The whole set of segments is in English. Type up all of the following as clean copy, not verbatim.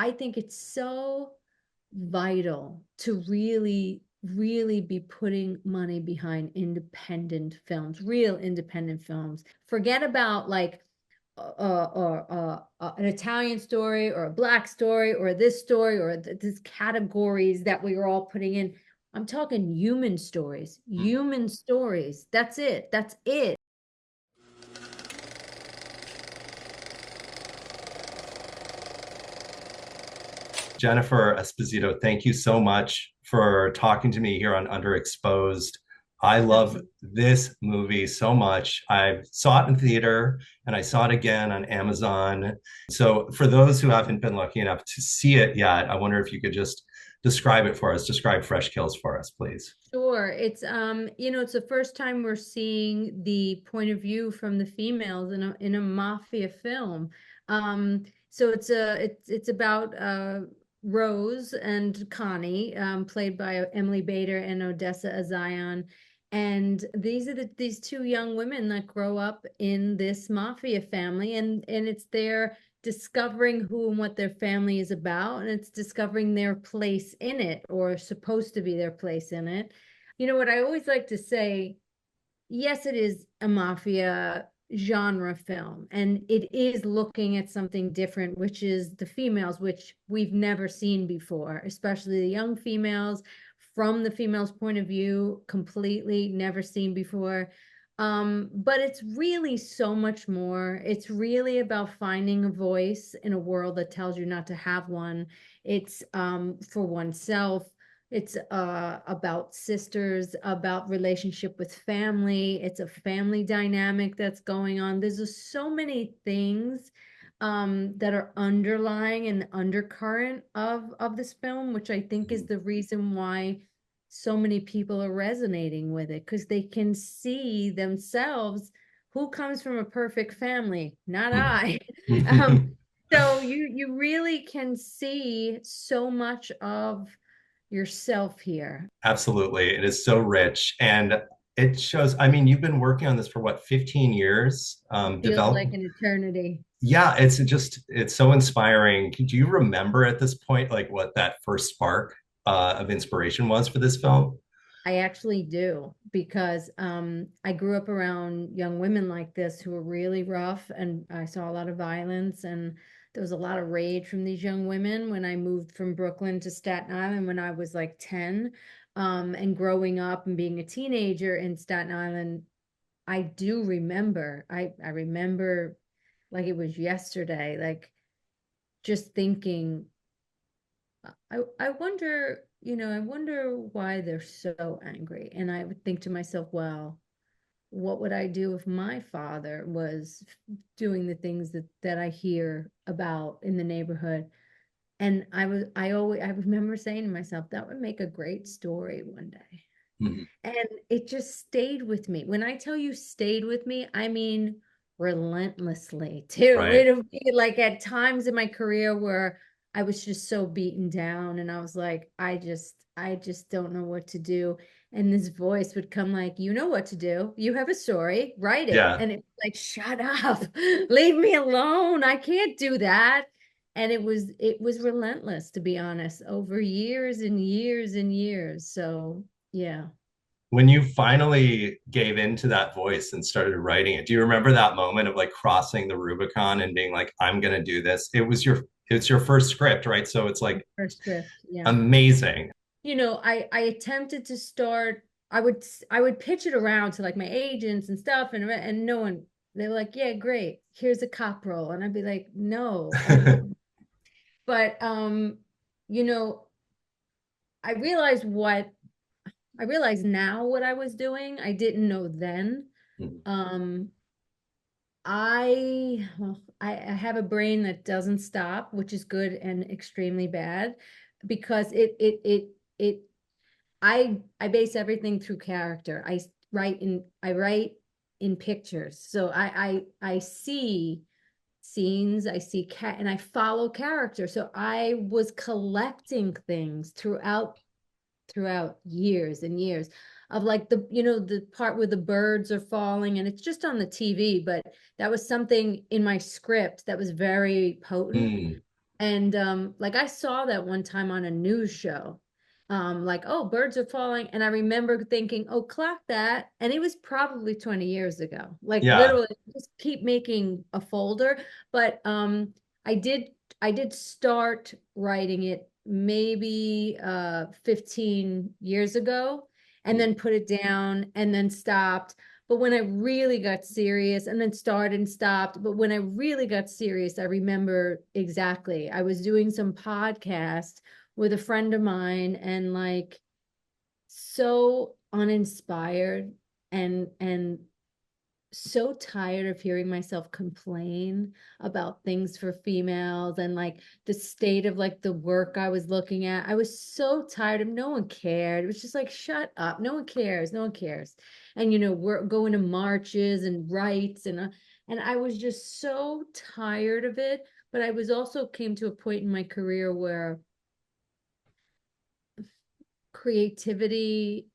I think it's so vital to really, really be putting money behind independent films, real independent films. Forget about like an Italian story or a black story or this story or these categories that we are all putting in. I'm talking human stories, human stories. That's it. That's it. Jennifer Esposito, thank you so much for talking to me here on Underexposed. I love Absolutely. this movie so much. I saw it in theater and I saw it again on Amazon. So, for those who haven't been lucky enough to see it yet, I wonder if you could just describe it for us, describe Fresh Kills for us, please. Sure. It's the first time we're seeing the point of view from the females in a mafia film. So it's about Rose and Connie, played by Emily Bader and Odessa Azion. And these are these two young women that grow up in this mafia family, and it's their discovering who and what their family is about, and it's discovering their place in it, or supposed to be their place in it. You know what I always like to say, yes, it is a mafia genre film, and it is looking at something different, which is the females, which we've never seen before, especially the young females from the females' point of view, completely never seen before. But it's really so much more. It's really about finding a voice in a world that tells you not to have one. It's for oneself. It's about sisters, about relationship with family. It's a family dynamic that's going on. There's just so many things that are underlying and undercurrent of this film, which I think is the reason why so many people are resonating with it, because they can see themselves. Who comes from a perfect family? Not I. um, so you really can see so much of yourself here. Absolutely. It is so rich. And it shows, I mean, you've been working on this for what, 15 years? Feels Develop like an eternity. Yeah, it's so inspiring. Do you remember at this point like what that first spark of inspiration was for this film? I actually do, because I grew up around young women like this who were really rough, and I saw a lot of violence, and there was a lot of rage from these young women when I moved from Brooklyn to Staten Island when I was like 10. And growing up and being a teenager in Staten Island, I do remember. I remember like it was yesterday, like just thinking, I wonder, I wonder why they're so angry. And I would think to myself, well, what would I do if my father was doing the things that I hear about in the neighborhood? And I remember saying to myself, that would make a great story one day. Mhm. And it just stayed with me. When I tell you stayed with me, I mean relentlessly too. Right. It'll be like at times in my career where I was just so beaten down and I was like, I just don't know what to do. And this voice would come like, you know what to do. You have a story, write it. Yeah. And it's like, shut up, leave me alone. I can't do that. And it was relentless, to be honest, over years and years and years. So yeah. When you finally gave in to that voice and started writing it, do you remember that moment of like crossing the Rubicon and being like, I'm gonna do this? It's your first script, right? So it's like First script, yeah. amazing. I attempted to start. I would pitch it around to like my agents and stuff, and no one. They're like, "Yeah, great. Here's a cop role," and I'd be like, "No, I don't." But you know, I realized what I realize now what I was doing. I didn't know then. Um, I have a brain that doesn't stop, which is good and extremely bad, because it I base everything through character. I write in pictures. So I see scenes, I see cat and I follow character. So I was collecting things throughout years and years of like the part where the birds are falling, and it's just on the TV, but that was something in my script that was very potent. Mm. And like I saw that one time on a news show. Like, oh, birds are falling. And I remember thinking, oh, clock that. And it was probably 20 years ago. Like Yeah. literally just keep making a folder. But I did I did start writing it maybe 15 years ago and Mm. then put it down and then stopped. But when I really got serious and then started and stopped, but when I really got serious, I remember exactly. I was doing some podcast with a friend of mine and like so uninspired and so tired of hearing myself complain about things for females and like the state of like the work I was looking at. I was so tired of no one cared. It was just like, shut up. No one cares. No one cares. And we're going to marches and rights and I was just so tired of it. But I was also came to a point in my career where creativity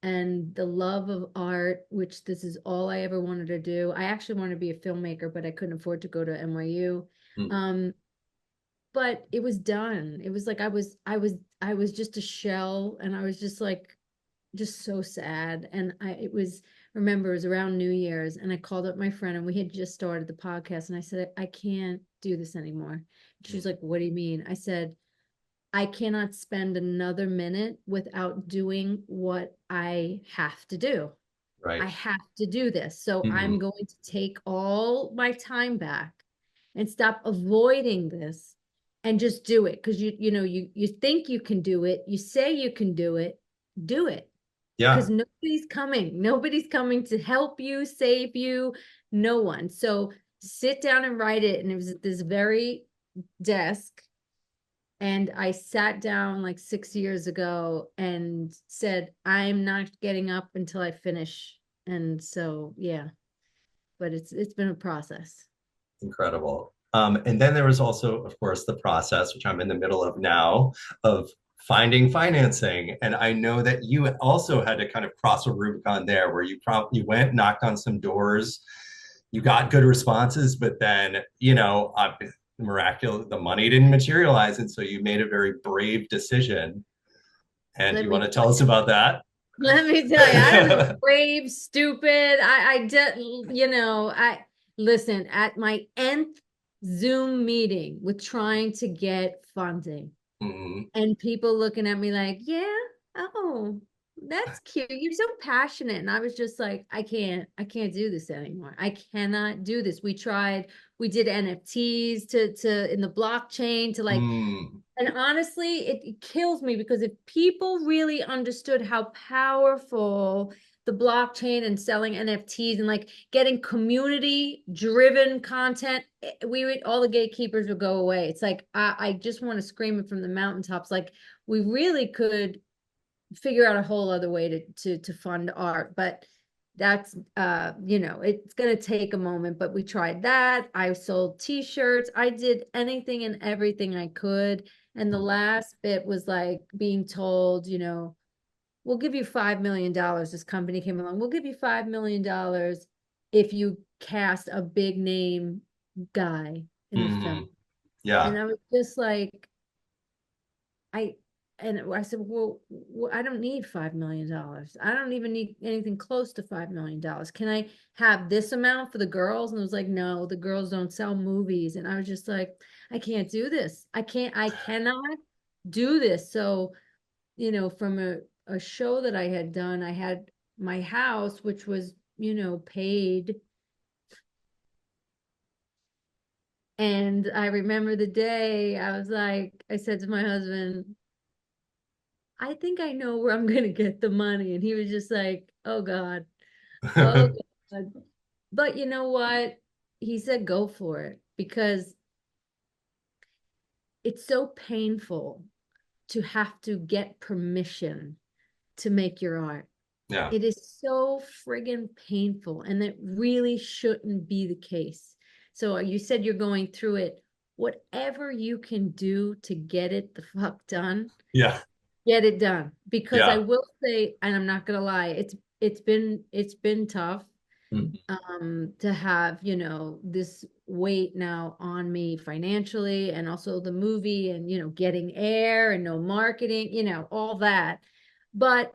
and the love of art, which this is all I ever wanted to do. I actually wanted to be a filmmaker, but I couldn't afford to go to NYU. Mm. Um, but it was done. It was like I was just a shell, and I was just like just so sad. And remember, it was around New Year's, and I called up my friend, and we had just started the podcast, and I said, I can't do this anymore. She was like, what do you mean? I said, I cannot spend another minute without doing what I have to do. I Right. have to do this. So Hmm. I'm going to take all my time back and stop avoiding this and just do it. Because you think you can do it, you say you can do it. Yeah. Because nobody's coming. Nobody's coming to help you, save you, no one. So sit down and write it. And it was at this very desk and I sat down like 6 years ago and said, I'm not getting up until I finish. And so, yeah, but it's been a process. Incredible. And then there was also, of course, the process, which I'm in the middle of now, of finding financing. And I know that you also had to kind of cross a Rubicon there, where you went, knocked on some doors, you got good responses, but then miraculous, the money didn't materialize, and so you made a very brave decision. And Let you me want to tell tell us you. about that? Let me tell you, I don't know, brave, stupid. I did, I listen at my nth Zoom meeting with trying to get funding. Mm. And people looking at me like, yeah, oh, that's cute. You're so passionate. And I was just like, I can't do this anymore. I cannot do this. We did NFTs to in the blockchain to like, Mm. and honestly, it kills me because if people really understood how powerful the blockchain and selling NFTs and like getting community driven content, we would all the gatekeepers would go away. It's like I just want to scream it from the mountaintops. Like we really could figure out a whole other way to fund art, but that's it's going to take a moment, but we tried that. I sold t-shirts. I did anything and everything I could. And the last bit was like being told, we'll give you $5 million. This company came along, we'll give you $5 million if you cast a big name guy in the film. Mm. Yeah. And I was just like, I I said, well, I don't need $5 million. I don't even need anything close to $5 million. Can I have this amount for the girls? And it was like, no, the girls don't sell movies. And I was just like, I can't do this. I cannot do this. So, from a show that I had done, I had my house, which was, paid. And I remember the day I was like, I said to my husband, I think I know where I'm gonna get the money. And he was just like, oh God, oh God. But you know what? He said, go for it because it's so painful to have to get permission to make your art. Yeah. It is so friggin' painful, and it really shouldn't be the case. So you said you're going through it. Whatever you can do to get it the fuck done, Yeah. get it done because I Yeah. will say, and I'm not gonna lie, it's been tough. Mhm. to have, this weight now on me financially, and also the movie, and, getting air and no marketing, all that. But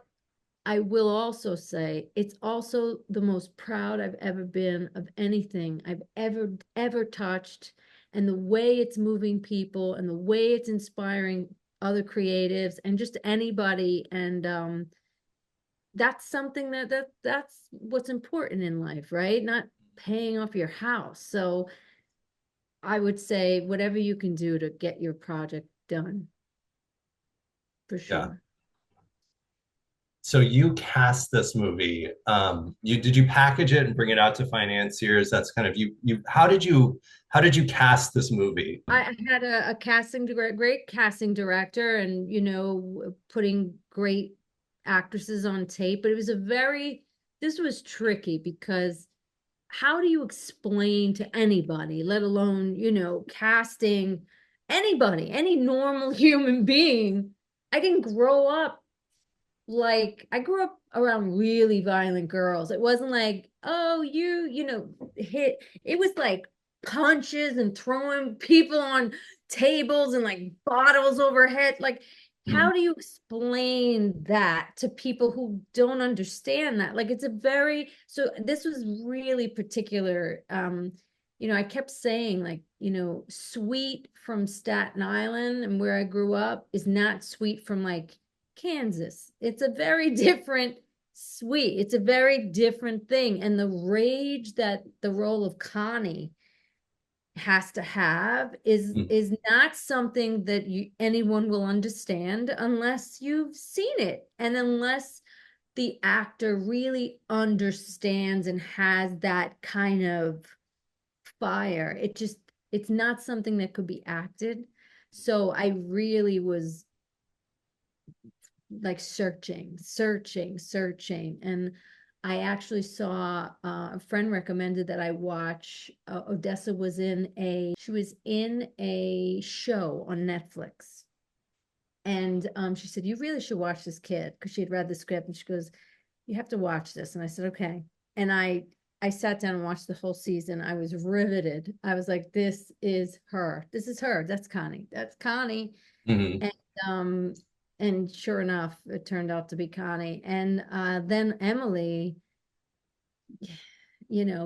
I will also say it's also the most proud I've ever been of anything I've ever touched, and the way it's moving people, and the way it's inspiring other creatives and just anybody. And that's something that's what's important in life, right? Not paying off your house. So I would say whatever you can do to get your project done, for Yeah. sure. So you cast this movie. You did you package it and bring it out to financiers? That's kind of you how did you cast this movie? I had a great casting director, and putting great actresses on tape. But this was tricky, because how do you explain to anybody, let alone, casting anybody, any normal human being? I didn't grow up like, I grew up around really violent girls. It wasn't like, oh, hit. It was like punches and throwing people on tables and like bottles overhead. Like, Mhm. how do you explain that to people who don't understand that? Like, so this was really particular. I kept saying, like, sweet from Staten Island and where I grew up is not sweet from like Kansas. It's a very different sweet. It's a very different thing. And the rage that the role of Connie has to have is Mhm. is not something that anyone will understand unless you've seen it, and unless the actor really understands and has that kind of fire. It's not something that could be acted. So I really was like searching. And I actually saw a friend recommended that I watch. Odessa she was in a show on Netflix. And she said, "You really should watch this kid," because she had read the script, and she goes, "You have to watch this." And I said, "Okay." And I sat down and watched the whole season. I was riveted. I was like, "This is her. This is her. That's Connie. That's Connie." Mhm. And um and sure enough, it turned out to be Connie. And then Emily,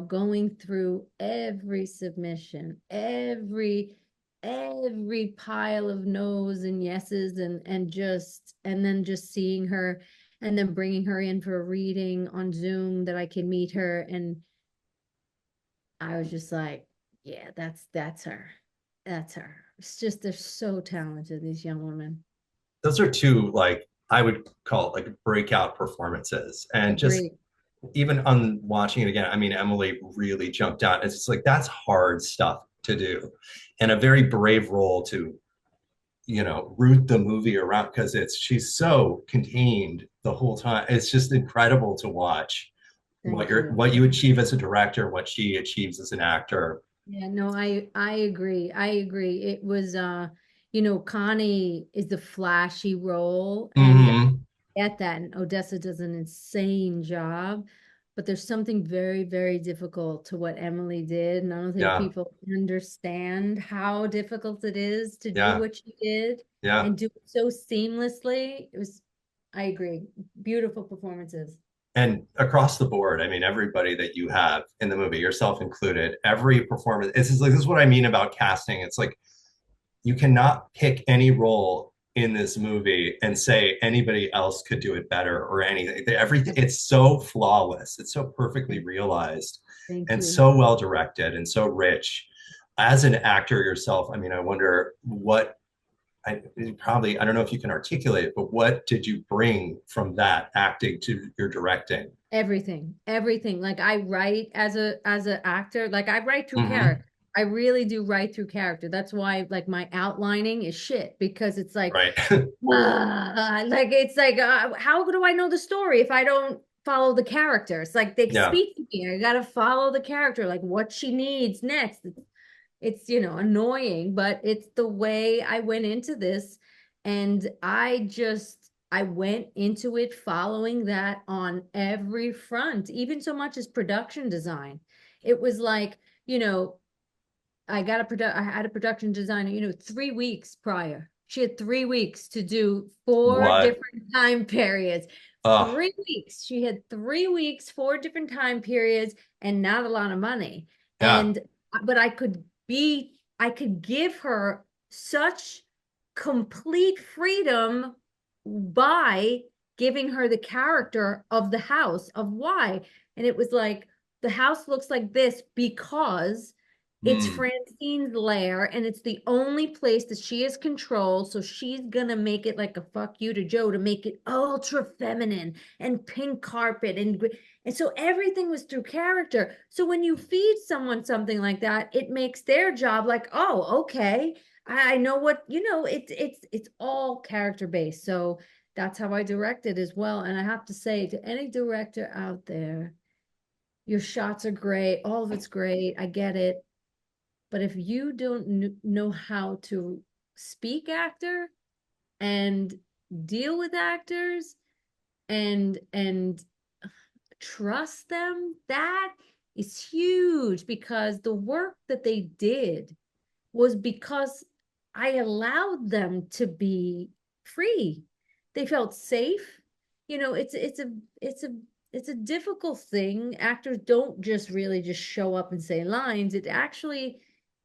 going through every submission, every pile of no's and yeses, and then just seeing her, and then bringing her in for a reading on Zoom that I could meet her. And I was just like, yeah, that's her. That's her. It's just, they're so talented, these young women. Those are two like I would call it like breakout performances. And just Agree. even on watching it again, I mean, Emily really jumped out. It's just like that's hard stuff to do, and a very brave role to root the movie around because it's she's so contained the whole time. It's just incredible to watch Thank you. what you achieve as a director, what she achieves as an actor. Yeah, no, I agree. I agree. It was Connie is the flashy role, and Hmm. at that, and Odessa does an insane job. But there's something very, very difficult to what Emily did. And I don't think Yeah, people understand how difficult it is to do yeah, what she did yeah. and do it so seamlessly. I agree. Beautiful performances. And across the board, I mean, everybody that you have in the movie, yourself included, every performance. This is what I mean about casting. It's like you cannot pick any role in this movie and say anybody else could do it better or anything. Everything it's so flawless. It's so perfectly realized Thank and you. so well directed and so rich. As an actor yourself, I mean, I wonder what I don't know if you can articulate it, but what did you bring from that acting to your directing? Everything. Like, I write as a actor, like I write through Mm-hmm. character. I really do write through character. That's why, like, my outlining is shit, because it's like, Right. how do I know the story if I don't follow the characters? Like, they Yeah. speak to me. I gotta follow the character, like what she needs next. It's annoying, but it's the way I went into this. And I just I went into it following that on every front, even so much as production design. It was like, you know, I had a production designer, 3 weeks prior. She had 3 weeks to do four What? different time periods. Oh, 3 weeks. She had 3 weeks, four different time periods, and not a lot of money. yeah. And but I could give her such complete freedom by giving her the character of the house, of why. And it was like, the house looks like this because it's Mm, Francine's lair, and it's the only place that she has control. So she's gonna make it like a fuck you to Joe, to make it ultra feminine and pink carpet and so everything was through character. So when you feed someone something like that, it makes their job like, oh, okay, I know what, it's all character based. So that's how I directed as well. And I have to say to any director out there, your shots are great, all of it's great, I get it, but if you don't know how to speak actor and deal with actors and trust them, that is huge, because the work that they did was because I allowed them to be free. They felt safe. It's a difficult thing. Actors don't just really just show up and say lines. It actually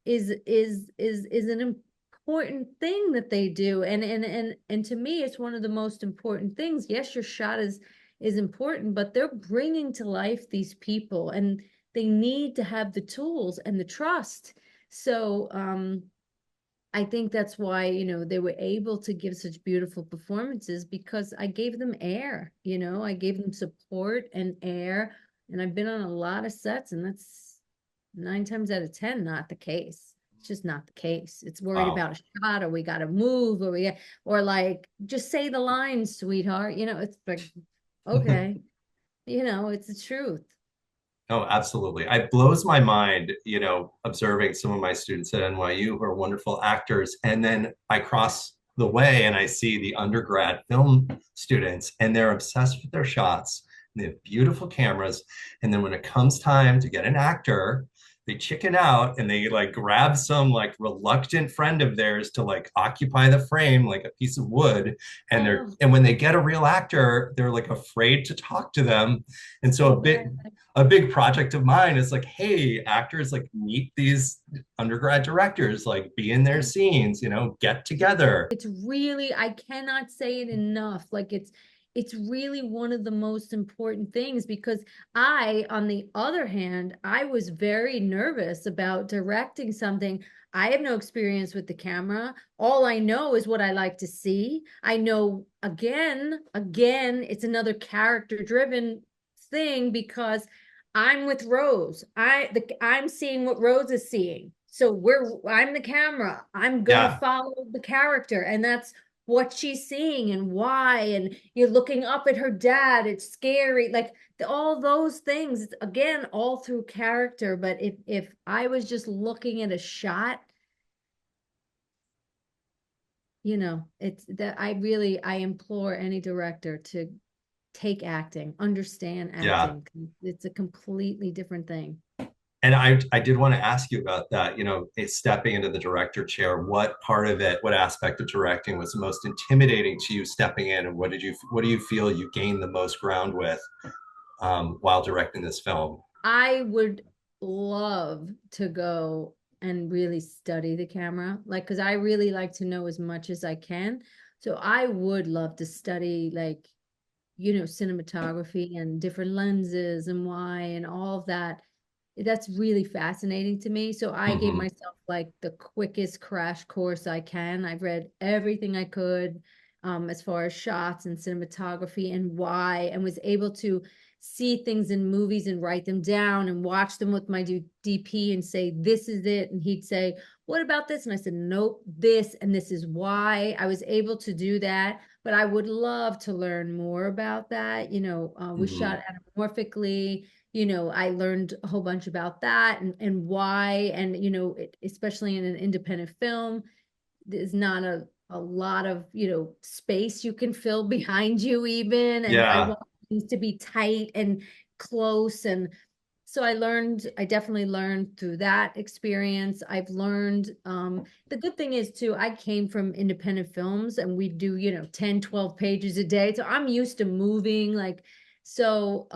is an important thing that they do. And to me, it's one of the most important things. Yes, your shot is important, but they're bringing to life these people, and they need to have the tools and the trust. So I think that's why, they were able to give such beautiful performances, because I gave them air, I gave them support and air. And I've been on a lot of sets, and that's 9 times out of 10 not the case. It's just not the case. It's worried wow. about a shot, or we got to move, or like, just say the lines, sweetheart. It's like, okay, it's the truth. Oh, absolutely. It blows my mind, observing some of my students at NYU who are wonderful actors. And then I cross the way and I see the undergrad film students, and they're obsessed with their shots. And they have beautiful cameras. And then when it comes time to get an actor, they chicken out and they like grab some like reluctant friend of theirs to like occupy the frame like a piece of wood. And they're Oh, and when they get a real actor, they're like afraid to talk to them. And so exactly. a big project of mine is like, hey, actors, like meet these undergrad directors, like be in their scenes, get together. It's really, I cannot say it enough. Like, it's really one of the most important things, because on the other hand, I was very nervous about directing something. I have no experience with the camera. All I know is what I like to see. I know, again, it's another character driven thing, because I'm with Rose. I'm seeing what Rose is seeing. So I'm the camera. I'm gonna Yeah. follow the character, and that's what she's seeing and why. And you're looking up at her dad. It's scary. Like, all those things. It's, again, all through character. But if I was just looking at a shot, it's that I implore any director to take acting, understand Yeah. acting. It's a completely different thing. And I did want to ask you about that, stepping into the director chair. What part of it, what aspect of directing was the most intimidating to you stepping in, and what do you feel you gained the most ground with while directing this film? I would love to go and really study the camera, like, because I really like to know as much as I can. So I would love to study, like, cinematography and different lenses and why and all of that. That's really fascinating to me. So I gave Hmm. myself like the quickest crash course I can. I've read everything I could, as far as shots and cinematography and why, and was able to see things in movies and write them down and watch them with my DP and say, this is it. And he'd say, what about this? And I said, nope, this, and this is why. I was able to do that. But I would love to learn more about that. We Hmm. shot anamorphically. I learned a whole bunch about that and why. And, especially in an independent film, there's not a lot of, space you can fill behind you even. And I Yeah. want things to be tight and close. And so I definitely learned through that experience. I've learned, the good thing is too, I came from independent films and we do, 10, 12 pages a day. So I'm used to moving, like, so,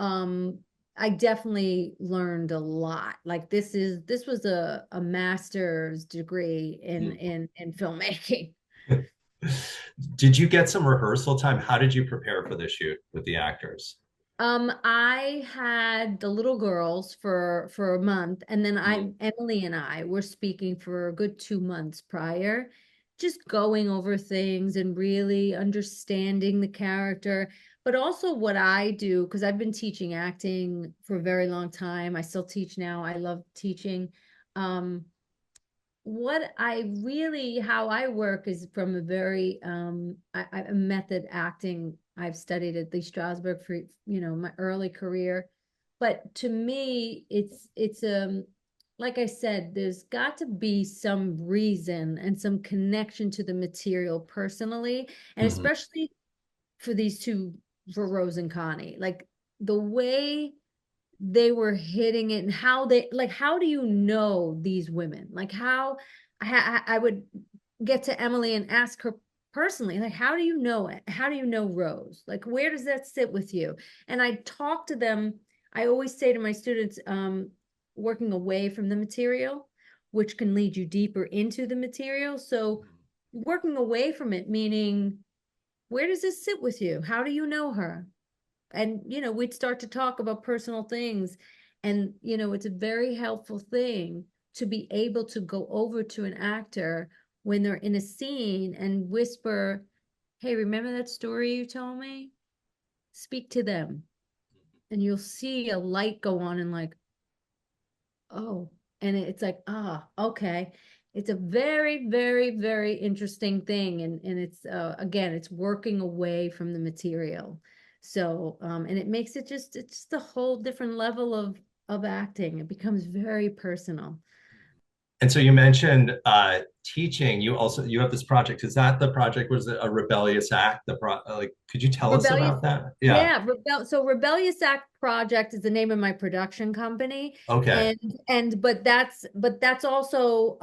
I definitely learned a lot. Like this was a master's degree in filmmaking. Did you get some rehearsal time? How did you prepare for the shoot with the actors? I had the little girls for a month, and then Mm, Emily and I were speaking for a good 2 months prior, just going over things and really understanding the character, but also what I do, because I've been teaching acting for a very long time. I still teach now. I love teaching. Um, what I really how I work is from a very a method acting. I've studied at Lee Strasberg for my early career, but to me it's like I said, there's got to be some reason and some connection to the material personally, and mhm, especially for these two, for Rose and Connie, like the way they were hitting it, and how they, like, how do you know these women, like how I would get to Emily and ask her personally, like, how do you know it, how do you know Rose, like where does that sit with you? And I talk to them. I always say to my students, working away from the material, which can lead you deeper into the material. So working away from it, meaning, where does this sit with you, how do you know her? And we'd start to talk about personal things. And it's a very helpful thing to be able to go over to an actor when they're in a scene and whisper, hey, remember that story you told me? Speak to them. And you'll see a light go on, and like, oh, and it's like, okay. It's a very, very, very interesting thing. And it's, again, it's working away from the material. So, and it makes it's just a whole different level of acting. It becomes very personal. and so you mentioned teaching. You have this project. Is that the project? Was it a rebellious act? Like, could you tell us Rebellious, about that? Yeah. yeah, so Rebellious Act Project is the name of my production company. Okay. And but that's also,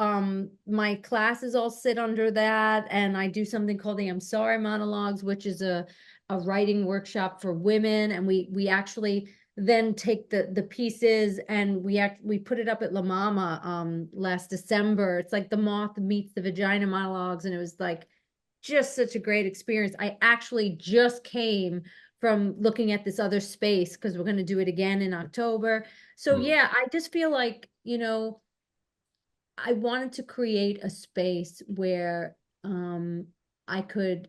my classes all sit under that, and I do something called the I'm Sorry monologues, which is a writing workshop for women, and we actually then take the pieces, and we put it up at La Mama last December. It's like the moth meets the vagina monologues, and it was like just such a great experience. I actually just came from looking at this other space because we're going to do it again in October. So Mm, yeah, I just feel like, I wanted to create a space where I could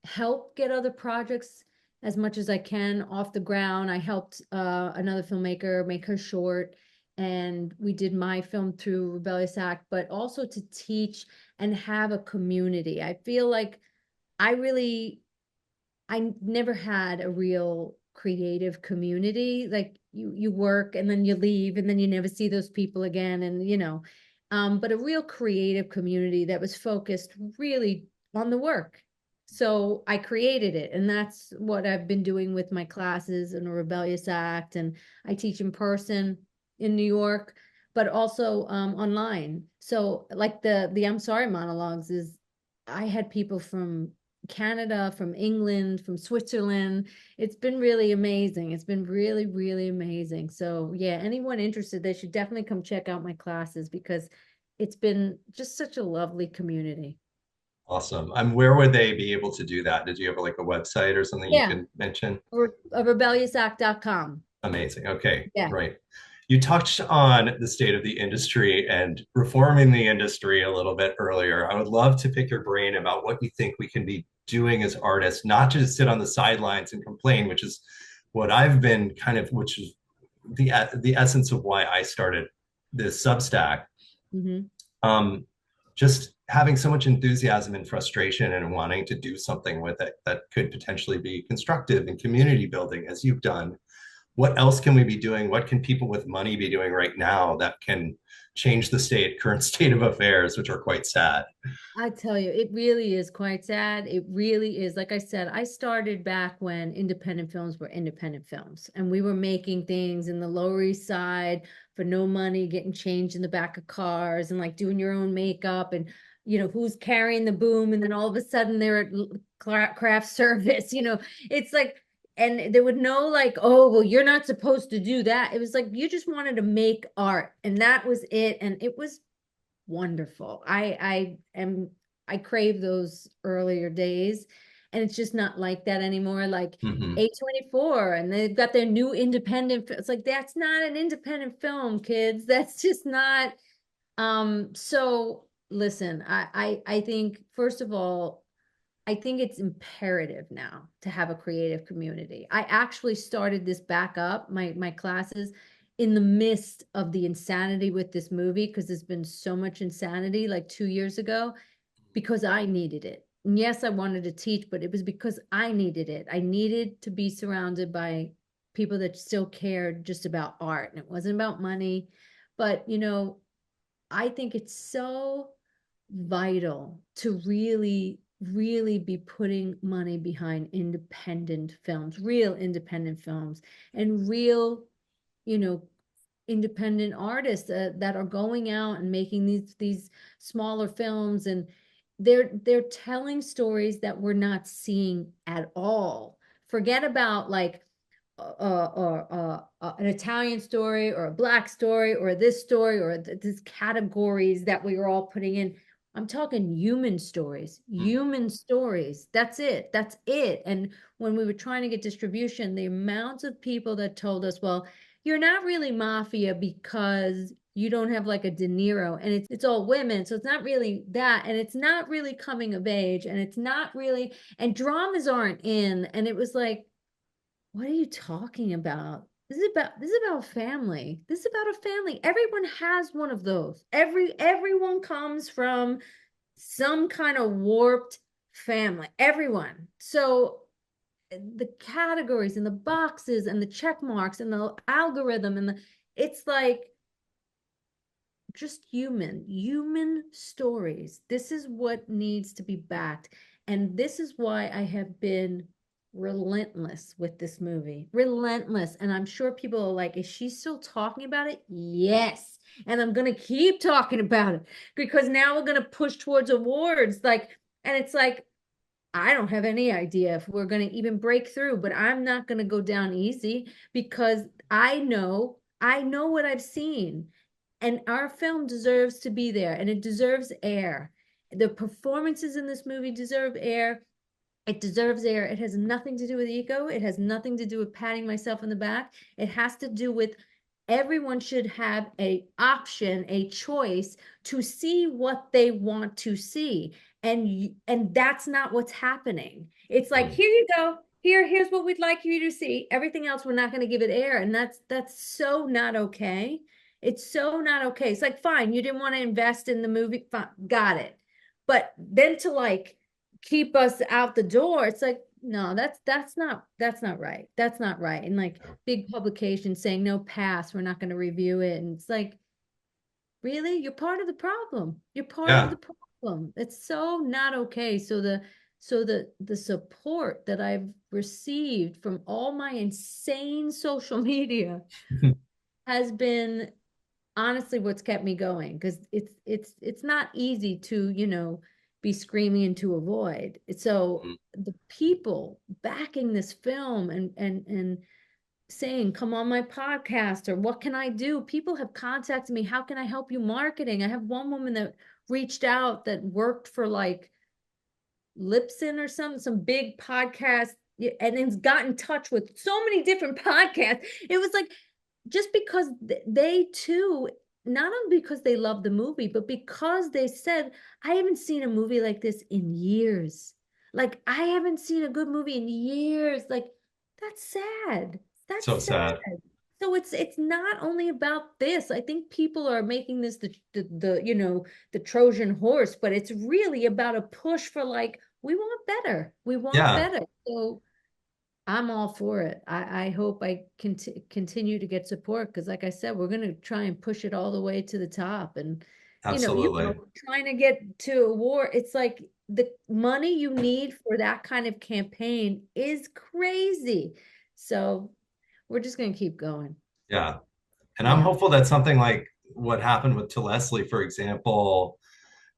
help get other projects as much as I can off the ground. I helped another filmmaker make her short, and we did my film through Rebellious Act, but also to teach and have a community. I feel like I really, I never had a real creative community. Like you work and then you leave and then you never see those people again. And but a real creative community that was focused really on the work. So I created it, and that's what I've been doing with my classes in a Rebellious Act. And I teach in person in New York, but also online. So like the I'm Sorry monologues is, I had people from Canada, from England, from Switzerland. It's been really amazing. It's been really, really amazing. So yeah, anyone interested, they should definitely come check out my classes because it's been just such a lovely community. awesome. Where would they be able to do that? Did you have like a website or something you Yeah, can mention? rebelliousAct.com. Amazing. Okay, Yeah. right. You touched on the state of the industry and reforming the industry a little bit earlier. I would love to pick your brain about what you think we can be doing as artists, not just sit on the sidelines and complain, which is what I've been kind of, which is the essence of why I started this Substack. Hmm. Um, just having so much enthusiasm and frustration and wanting to do something with it that could potentially be constructive and community building, as you've done. What else can we be doing? What can people with money be doing right now that can change the current state of affairs, which are quite sad. I tell you, it really is quite sad. It really is. Like I said, I started back when independent films were independent films, and we were making things in the Lower East Side for no money, getting changed in the back of cars and like doing your own makeup and who's carrying the boom, and then all of a sudden they're at craft service, it's like, and there would no like, oh, well, you're not supposed to do that. It was like you just wanted to make art, and that was it. And it was wonderful. I crave those earlier days, and it's just not like that anymore. Like Mm-hmm. A24, and they've got their new independent. It's like that's not an independent film, kids. That's just not. So listen, I think first of all, I think it's imperative now to have a creative community. I actually started this back up, my classes, in the midst of the insanity with this movie, because there's been so much insanity like 2 years ago, because I needed it. And yes, I wanted to teach, but it was because I needed it. I needed to be surrounded by people that still cared just about art, and it wasn't about money. But I think it's so vital to really, really be putting money behind independent films, real independent films, and real, you know, independent artists that are going out and making these smaller films, and they're telling stories that we're not seeing at all. Forget about like an Italian story or a black story or this story or these categories that we were all putting in. I'm talking human stories, human stories. That's it. That's it. And when we were trying to get distribution, the amounts of people that told us, well, you're not really Mafia because you don't have like a De Niro, and it's all women, so it's not really that, and it's not really coming of age, and it's not really, and dramas aren't in. And it was like, what are you talking about? This is about family. This is about a family. Everyone has one of those. Everyone comes from some kind of warped family. Everyone. So the categories and the boxes and the check marks and the algorithm it's like just human stories. This is what needs to be backed. And this is why I have been relentless with this movie. Relentless. And I'm sure people are like, is she still talking about it? Yes. And I'm going to keep talking about it because now we're going to push towards awards. Like, and it's like, I don't have any idea if we're going to even break through, but I'm not going to go down easy because I know what I've seen. And our film deserves to be there, and it deserves air. The performances in this movie deserve air. It deserves air. It has nothing to do with ego. It has nothing to do with patting myself in the back. It has to do with everyone should have a option, a choice to see what they want to see. And that's not what's happening. It's like, Mm-hmm. here you go. Here's what we'd like you to see. Everything else, we're not going to give it air. And that's so not okay. It's so not okay. It's like, fine, you didn't want to invest in the movie. Fine, got it. But then to like keep us out the door, it's like, no, that's not right. That's not right. And like big publications saying no, pass, we're not going to review it. And it's like, really? You're part of the problem. You're part of Yeah. the problem. It's so not okay. So the support that I've received from all my insane social media has been honestly what's kept me going, because it's not easy to be screaming into a void. So the people backing this film and saying, come on my podcast, or what can I do? People have contacted me, how can I help you marketing? I have one woman that reached out that worked for like Lipson or some big podcast, and then got in touch with so many different podcasts. It was like, just because they too, not only because they love the movie, but because they said, I haven't seen a movie like this in years. Like, I haven't seen a good movie in years. Like, that's sad. So That's sad. sad. So it's not only about this. I think people are making this the Trojan horse, but it's really about a push for like, we want better. We want Yeah. better. So I'm all for it. I hope I continue to get support because, like I said, we're going to try and push it all the way to the top. And Absolutely. trying to get to a war, it's like the money you need for that kind of campaign is crazy. So we're just going to keep going. Yeah. And I'm Yeah. hopeful that something like what happened with To Leslie, for example,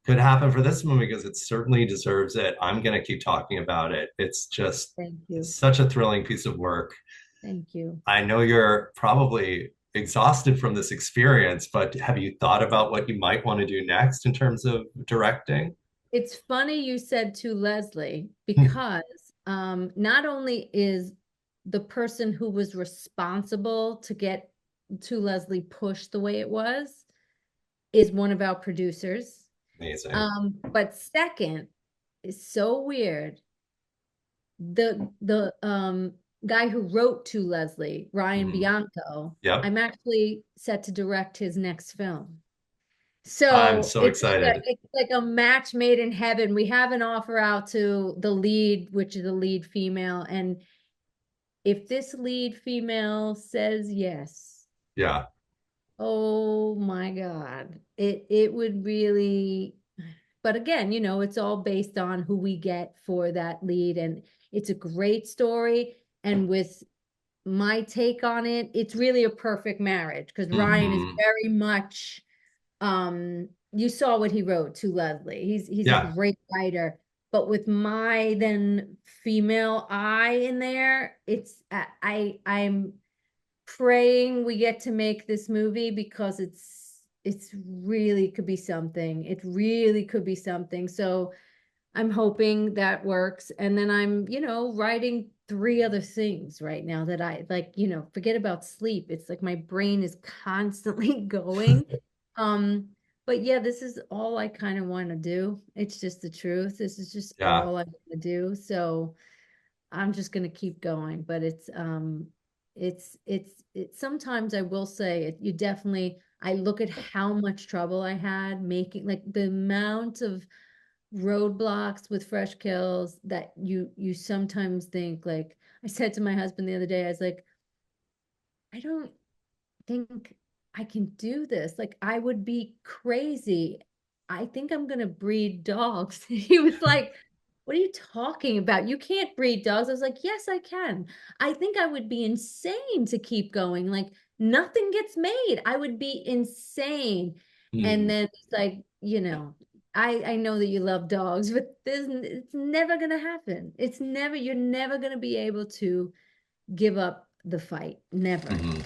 could happen for this movie because it certainly deserves it. I'm going to keep talking about it. It's just Thank you. such a thrilling piece of work. Thank you. I know you're probably exhausted from this experience, but have you thought about what you might want to do next in terms of directing? It's funny you said to Leslie because not only is the person who was responsible to get to Leslie pushed the way it was is one of our producers. Amazing. But second is so weird. The guy who wrote to Leslie, Ryan Mhm. Bianco, Yep. I'm actually set to direct his next film. I'm So so excited. it's like a match made in heaven. We have an offer out to the lead, which is the lead female, and if this lead female says yes, Yeah. oh my God, it would really. But again, it's all based on who we get for that lead, and it's a great story. And with my take on it, it's really a perfect marriage because Ryan is Hmm. very much you saw what he wrote to Leslie. He's a Yeah. great writer, but with my then female eye in there, I'm praying we get to make this movie because it's really could be something. It really could be something. So I'm hoping that works. And then I'm, writing three other things right now that I like, forget about sleep. It's like my brain is constantly going. Um, but yeah, this is all I kind of want to do. It's just the truth. This is just Yeah. all I want to do. So I'm just gonna keep going. But it's sometimes I will say it, you definitely I look at how much trouble I had making like the amount of roadblocks with fresh kills that you sometimes think like I said to my husband the other day, I was like, I don't think I can do this. Like, I would be crazy. I think I'm gonna breed dogs. He was like, what are you talking about? You can't breed dogs. I was like, yes, I can. I think I would be insane to keep going. Like, nothing gets made. I would be insane. And Mm. then it's like, I know that you love dogs, but it's never gonna happen. You're never gonna be able to give up the fight. Never. Hmm.